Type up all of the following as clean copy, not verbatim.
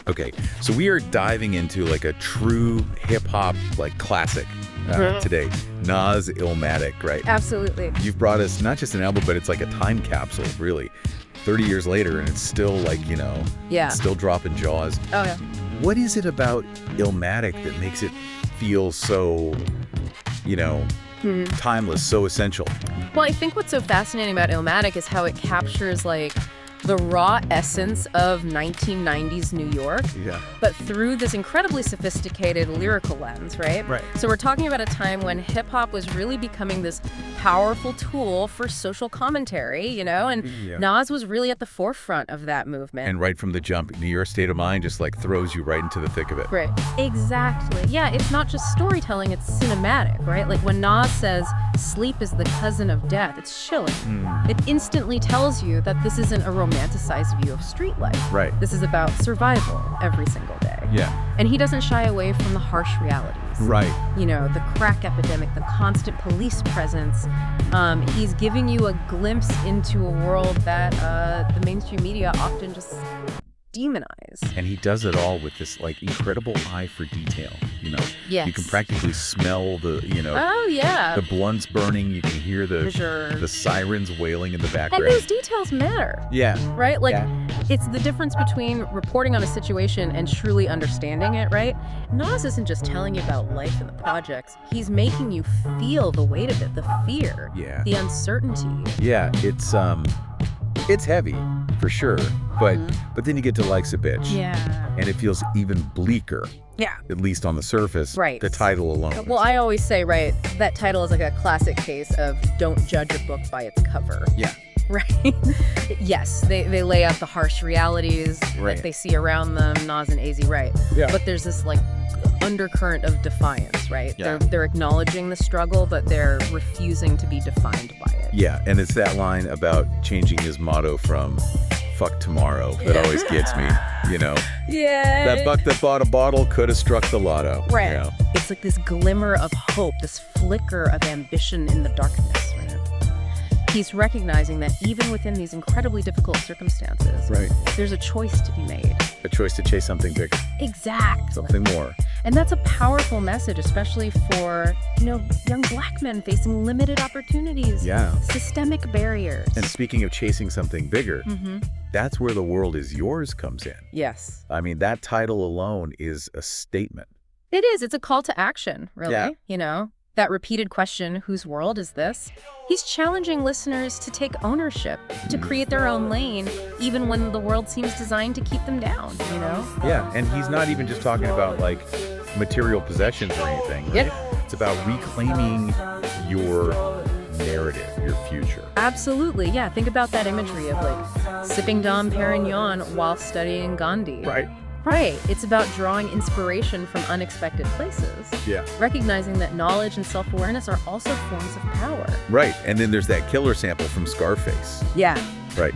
Okay, so we are diving into like a true hip-hop like classic today. Nas, Illmatic, right? Absolutely. You've brought us not just an album, but it's like a time capsule, really. 30 years later, and it's still like, Yeah. still dropping jaws. Oh, yeah. What is it about Illmatic that makes it feel so, timeless, so essential? Well, I think what's so fascinating about Illmatic is how it captures, like, the raw essence of 1990s New York, Yeah. but through this incredibly sophisticated lyrical lens, right? Right. So we're talking about a time when hip-hop was really becoming this powerful tool for social commentary, and Yeah. Nas was really at the forefront of that movement. And right from the jump, Your State of Mind just like throws you right into the thick of it. Right. Exactly. Yeah, it's not just storytelling, it's cinematic, right? Like when Nas says, sleep is the cousin of death, it's chilling. It instantly tells you that this isn't a romanticized view of street life. Right. This is about survival every single day. Yeah. And he doesn't shy away from the harsh realities. Right. The crack epidemic, the constant police presence. He's giving you a glimpse into a world that the mainstream media often just demonize. And he does it all with this like incredible eye for detail, Yes. You can practically smell the, Oh, yeah. the blunts burning. You can hear For sure. the sirens wailing in the And background. those details matter. Yeah. Right? Like, Yeah. it's the difference between reporting on a situation and truly understanding it, right? Nas isn't just telling you about life in the projects. He's making you feel the weight of it, the fear, Yeah. the uncertainty. Yeah, it's heavy for sure, but then you get to Like's a Bitch. Yeah. And it feels even bleaker, Yeah. at least on the surface. Right. The title alone. Well, I always say, right, that title is like a classic case of don't judge a book by its cover. Yeah. Right? Yes, they lay out the harsh realities Right. that they see around them, Nas and AZ, right? Yeah. But there's this like undercurrent of defiance, right? Yeah. They're acknowledging the struggle, but they're refusing to be defined by it. Yeah, and it's that line about changing his motto from fuck tomorrow that always gets me, Yeah. That buck that bought a bottle could have struck the lotto. Right. It's like this glimmer of hope, this flicker of ambition in the darkness, right? He's recognizing that even within these incredibly difficult circumstances, Right. there's a choice to be made. A choice to chase something bigger, Exactly. something more. And that's a powerful message, especially for, young black men facing limited opportunities, Yeah. systemic barriers. And speaking of chasing something bigger, that's where The World Is Yours comes in. Yes. I mean, that title alone is a statement. It is. It's a call to action, really. Yeah. That repeated question, whose world is this? He's challenging listeners to take ownership, to create their own lane, even when the world seems designed to keep them down, Yeah, and he's not even just talking about like material possessions or anything, right? Yep. It's about reclaiming your narrative, your future. Absolutely, yeah. Think about that imagery of like sipping Dom Perignon while studying Gandhi. Right. Right. It's about drawing inspiration from unexpected places. Yeah. Recognizing that knowledge and self-awareness are also forms of power. Right, and then there's that killer sample from Scarface. Yeah. Right.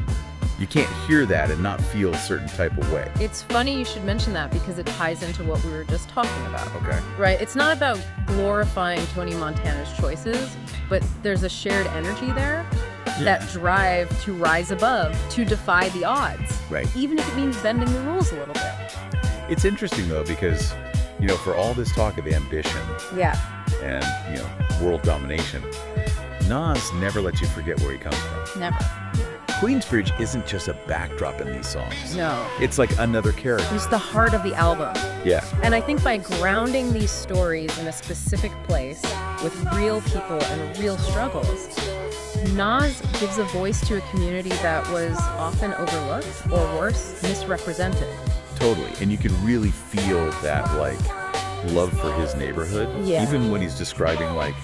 You can't hear that and not feel a certain type of way. It's funny you should mention that because it ties into what we were just talking about. Okay. Right? It's not about glorifying Tony Montana's choices, but there's a shared energy there, that drive to rise above, to defy the odds. Right. Even if it means bending the rules a little bit. It's interesting though because, for all this talk of ambition Yeah. and, world domination, Nas never lets you forget where he comes from. Never. Queensbridge isn't just a backdrop in these songs. No. It's like another character. It's the heart of the album. Yeah. And I think by grounding these stories in a specific place with real people and real struggles, Nas gives a voice to a community that was often overlooked or worse, misrepresented. Totally. And you can really feel that like love for his neighborhood. Yeah. Even when he's describing like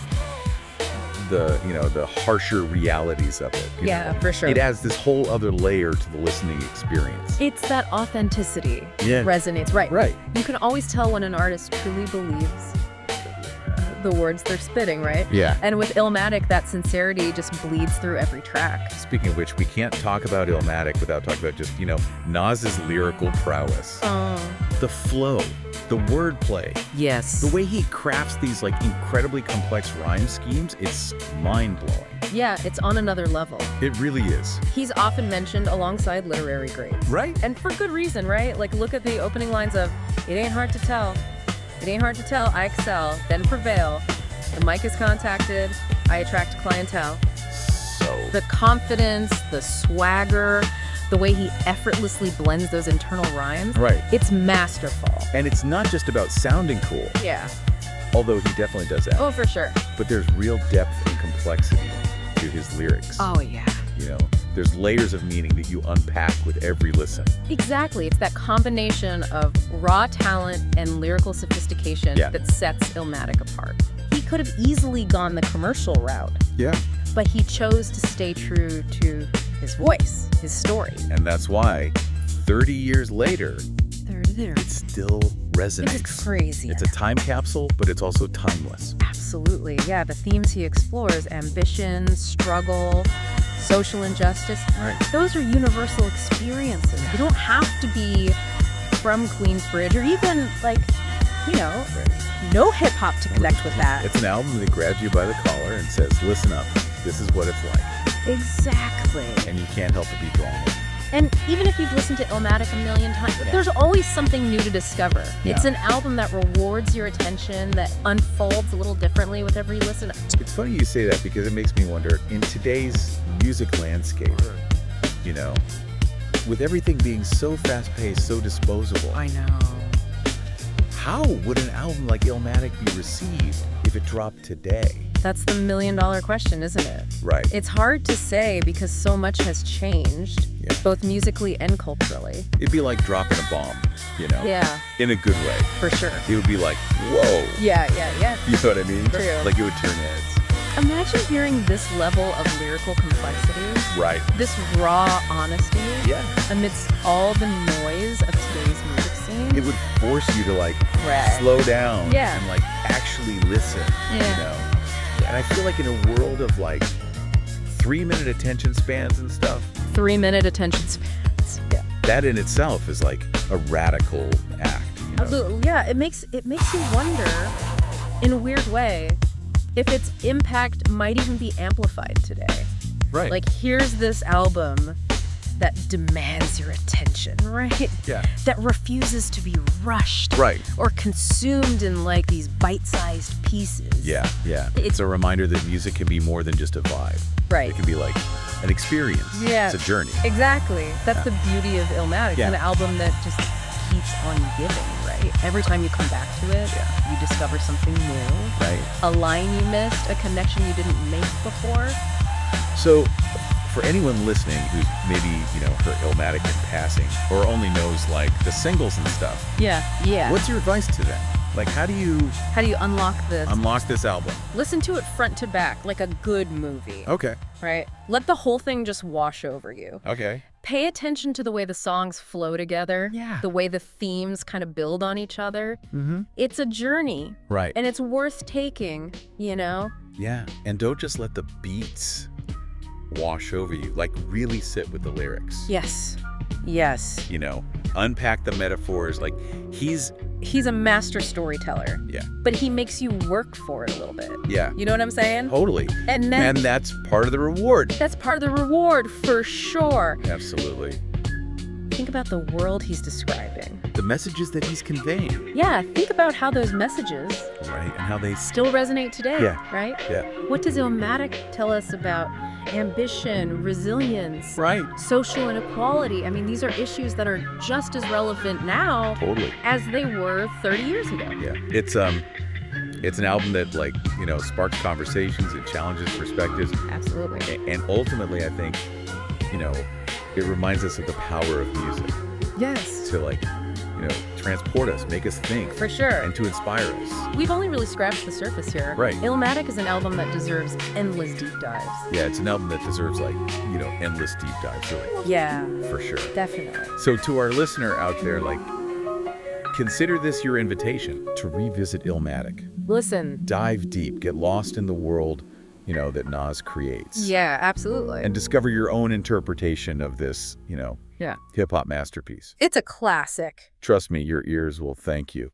the harsher realities of it. Yeah, for sure. It adds this whole other layer to the listening experience. It's that authenticity Yeah. resonates. Right. Right. You can always tell when an artist truly believes the words they're spitting, right? Yeah. And with Illmatic, that sincerity just bleeds through every track. Speaking of which, we can't talk about Illmatic without talking about just, Nas's lyrical prowess. Oh. The flow. The wordplay. Yes. The way he crafts these like incredibly complex rhyme schemes, it's mind-blowing. Yeah, it's on another level. It really is. He's often mentioned alongside literary greats. Right? And for good reason, right? Like, look at the opening lines of, "It ain't hard to tell. It ain't hard to tell. I excel, then prevail. The mic is contacted. I attract clientele." So The confidence, the swagger, the way he effortlessly blends those internal rhymes. right. It's masterful. And it's not just about sounding cool, Yeah. although he definitely does that. Oh, for sure. But there's real depth and complexity to his lyrics. Oh, yeah. You know, there's layers of meaning that you unpack with every listen. Exactly. It's that combination of raw talent and lyrical sophistication Yeah. that sets Illmatic apart. He could have easily gone the commercial route, Yeah. but he chose to stay true to his voice, his story. And that's why 30 years later, There. it still resonates. It's crazy. It's a time capsule, but it's also timeless. Absolutely. Yeah, the themes he explores, ambition, struggle, social injustice, Right. those are universal experiences. You don't have to be from Queensbridge or even, like, you know, no hip-hop to connect with that. It's an album that grabs you by the collar and says, listen up, this is what it's like. Exactly. And you can't help but be drawn in. And even if you've listened to Illmatic a million times, there's always something new to discover. Yeah. It's an album that rewards your attention, that unfolds a little differently with every listen. It's funny you say that because it makes me wonder, in today's music landscape, you know, with everything being so fast-paced, so disposable, I know. how would an album like Illmatic be received if it dropped today? That's the million-dollar question, isn't it? Right. It's hard to say because so much has changed, Yeah. both musically and culturally. It'd be like dropping a bomb, you know? Yeah, In a good way. for sure. It would be like, whoa. Yeah. You know what I mean? True. Like it would turn heads. Imagine hearing this level of lyrical complexity, Right. this raw honesty, Yeah. amidst all the noise of today's music scene. It would force you to like Right. slow down Yeah. and like actually listen, you Yeah. know? And I feel like in a world of like 3-minute attention spans and stuff, 3-minute attention spans. Yeah. that in itself is like a radical act. You know? Absolutely. Yeah, it makes you wonder, in a weird way, if its impact might even be amplified today. Right. Like, here's this album that demands your attention, right? Yeah. That refuses to be rushed. Right. Or consumed in like these bite-sized pieces. Yeah. It's a reminder that music can be more than just a vibe. Right. It can be like an experience. Yeah. It's a journey. Exactly. That's the beauty of Illmatic. Yeah. An album that just keeps on giving, right? Every time you come back to it, you discover something new. Right. A line you missed, a connection you didn't make before. So, for anyone listening who's maybe, you know, heard Illmatic in passing or only knows like the singles and stuff, Yeah. what's your advice to them? Like, how do you How do you unlock this? unlock this album? Listen to it front to back, like a good movie, Okay. right? Let the whole thing just wash over you. Okay. Pay attention to the way the songs flow together, Yeah. the way the themes kind of build on each other. Mm-hmm. It's a journey, Right. and it's worth taking, you know? Yeah. And don't just let the beats wash over you. Like, really sit with the lyrics. Yes. You know, unpack the metaphors. Like, he's He's a master storyteller, yeah. but he makes you work for it a little bit. Yeah. You know what I'm saying? Totally. And And that's part of the reward. that's part of the reward, for sure. Absolutely. Think about the world he's describing. The messages that he's conveying. Yeah, think about how those messages Right. And how they still resonate today, Yeah. right? Yeah. What does Illmatic tell us about ambition, resilience, Right. social inequality? I mean, these are issues that are just as relevant now Totally. as they were 30 years ago. Yeah. It's an album that, like, you know, sparks conversations, it challenges perspectives, Absolutely. and ultimately I think, you know, it reminds us of the power of music Yes. to, like, you know, transport us, make us think, For sure. and to inspire us. We've only really scratched the surface here. Right. Illmatic is an album that deserves endless deep dives. Yeah, it's an album that deserves, like, you know, endless deep dives, really, Yeah, for sure. definitely. So to our listener out there, like, consider this your invitation to revisit Illmatic. Listen. Dive deep, get lost in the world, you know, that Nas creates. Yeah, absolutely. And discover your own interpretation of this, you know, Yeah. hip-hop masterpiece. It's a classic. Trust me, your ears will thank you.